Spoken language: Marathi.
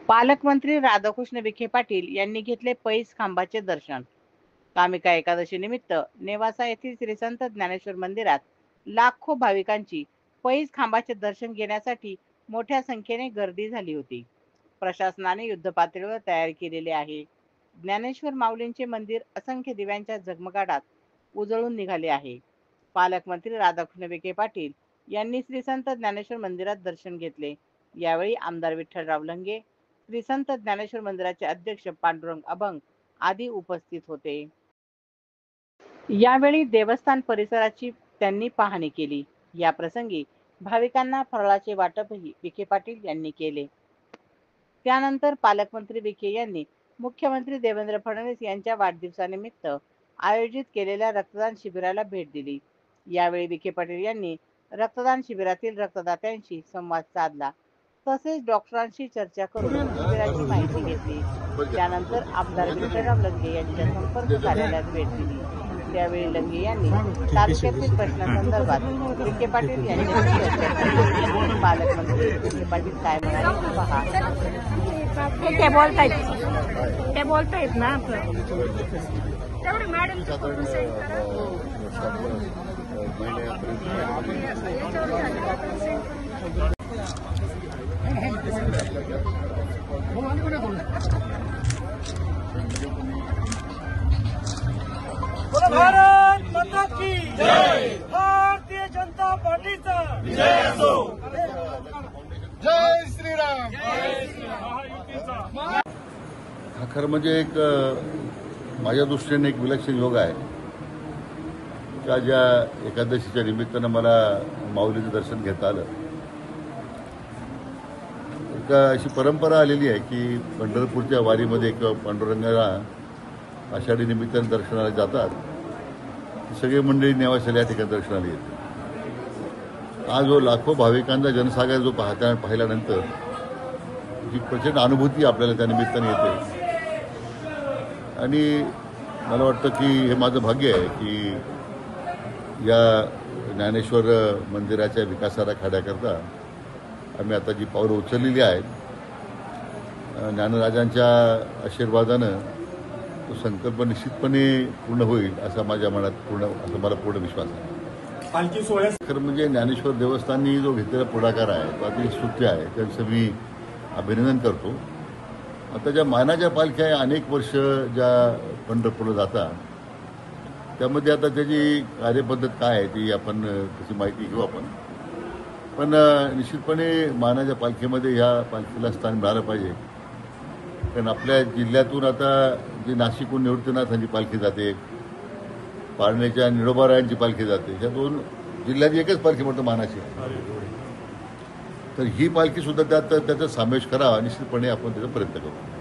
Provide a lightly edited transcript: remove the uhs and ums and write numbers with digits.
पालकमंत्री राधाकृष्ण विखे पाटील यांनी घेतले पैज खांबाचे दर्शन। कामिका एकादशी निमित्त नेवासा येथील श्री संत ज्ञानेश्वर मंदिरात लाखो भाविकांची पैज खांबाचे दर्शन घेण्यासाठी मोठ्या संख्येने गर्दी झाली होती। प्रशासनाने युद्धपातळीवर तयारी केलेली आहे। ज्ञानेश्वर माऊलींचे मंदिर असंख्य दिव्यांच्या झगमगाटात उजळून निघाले आहे। पालकमंत्री राधाकृष्ण विखे पाटील यांनी श्री संत ज्ञानेश्वर मंदिरात दर्शन घेतले। यावेळी आमदार विठ्ठलराव लंगे, श्री संत ज्ञानेश्वर मंदिराचे अध्यक्ष पांडुरंग अभंग आदी उपस्थित होते। यावेळी देवस्थान परिसराची त्यांनी पाहणी केली। या प्रसंगी भाविकांना फराळाचे वाटपही विखे पाटील यांनी केले। त्यानंतर पालकमंत्री विखे यांनी मुख्यमंत्री देवेंद्र फडणवीस यांच्या वाढदिवसानिमित्त आयोजित केलेल्या रक्तदान शिबिराला भेट दिली। यावेळी विखे पाटील यांनी रक्तदान शिबिरातील रक्तदात्यांशी संवाद साधला, तसेच डॉक्टरांशी चर्चा करून शिबिराची माहिती घेतली। त्यानंतर आमदार विठ्ठलराव लंगे यांच्या संपर्क कार्यालयात भेट दिली। त्यावेळी लंगे यांनी तालुक्यातील प्रश्नांसंदर्भात विखे पाटील यांच्याशी चर्चा केली। पालकमंत्री विखे पाटील काय म्हणाले पहा। ते बोलतायत ना तेवढी मॅडम भारत माता की जय। भारतीय जनता पार्टीचा विजय असो। जय श्रीराम। हा खरं म्हणजे एक माझ्या दृष्टीने एक विलक्षण योग आहे की आज या एकादशीच्या निमित्तानं मला माऊलीचं दर्शन घेता आलं। एक अशी परंपरा आलेली आहे की पंढरपूरच्या वारीमध्ये एक पांडुरंगाला आषाढी निमित्तानं दर्शनाला जातात, सगळी मंडळी नेवासाला या ठिकाणी दर्शनाला येते। आज जो लाखो भाविकांचा जनसागर जो पाहिल्यानंतर जी प्रचंड अनुभूती आपल्याला त्या निमित्ताने येते आणि मला वाटतं की हे माझं भाग्य आहे की या ज्ञानेश्वर मंदिराच्या विकासाला खाड्याकरता आम्ही आता जी पावलं उचललेली आहेत, ज्ञानराजांच्या आशीर्वादानं तो संकल्प निश्चितपणे पूर्ण होईल असा माझ्या मनात मला पूर्ण विश्वास आहे। पालखी सोहळ्यास खरं म्हणजे ज्ञानेश्वर देवस्थाननी जो घेतलेला पुढाकार आहे तो अतिशय स्तुत्य आहे, त्यांचं मी अभिनंदन करतो। आता ज्या मानाच्या पालख्या अनेक वर्ष ज्या पंढरपूरला जातात त्यामध्ये आता त्याची कार्यपद्धत काय आहे ती आपण त्याची माहिती घेऊ आपण। पण निश्चितपणे मानाच्या पालखीमध्ये ह्या पालखीला स्थान मिळालं पाहिजे, कारण आपल्या जिल्ह्यातून आता जी नाशिकहून निवृत्तीनाथांची पालखी जाते, पारनेच्या निडोबारायांची पालखी जाते, ह्या दोन जिल्ह्याची एकच पालखी म्हणतो मानाची, तर ही पालखी सुद्धा त्याचा समावेश करावा निश्चितपणे आपण त्याचा प्रयत्न करू।